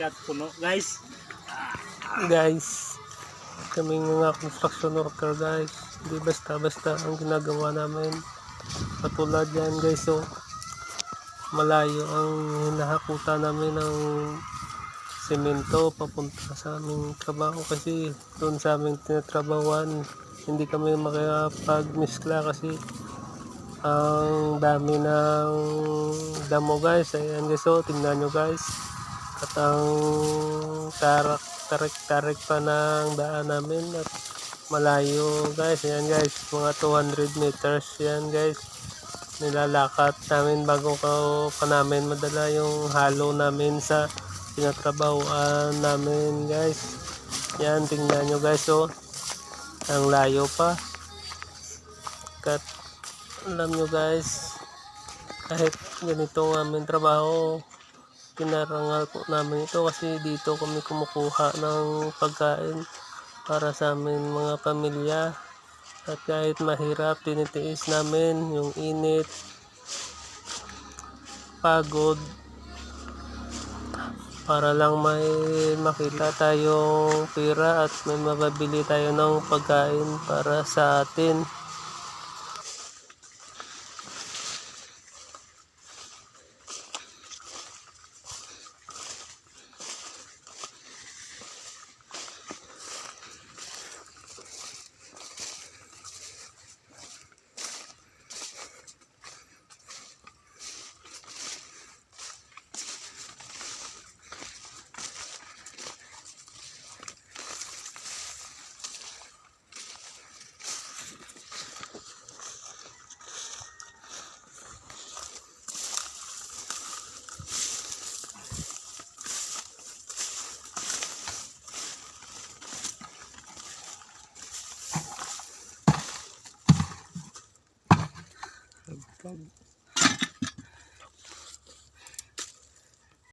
pagkat puno guys. Guys, kami mga construction worker guys, hindi basta-basta ang ginagawa namin. Katulad yan guys, so malayo ang hinahakutan namin ng semento papunta sa aming trabaho kasi doon sa aming tinatrabahuan hindi kami makapag-miskla kasi ang dami ng damo guys. Ayan guys, so tingnan nyo guys, at ang tarik pa ng daan namin at malayo guys. Ayan guys, mga 200 meters yan guys, nilalakad namin bago pa namin madala yung halo namin sa tinatrabahuan namin guys. Yan, tingnan nyo guys, so ang layo pa. Kat alam nyo guys, kahit ganito ang aming trabaho, pinarangal po namin ito kasi dito kami kumukuha ng pagkain para sa amin mga pamilya. At kahit mahirap, tinitiis namin yung init, pagod, para lang may makita tayong pera at may mababili tayo ng pagkain para sa atin.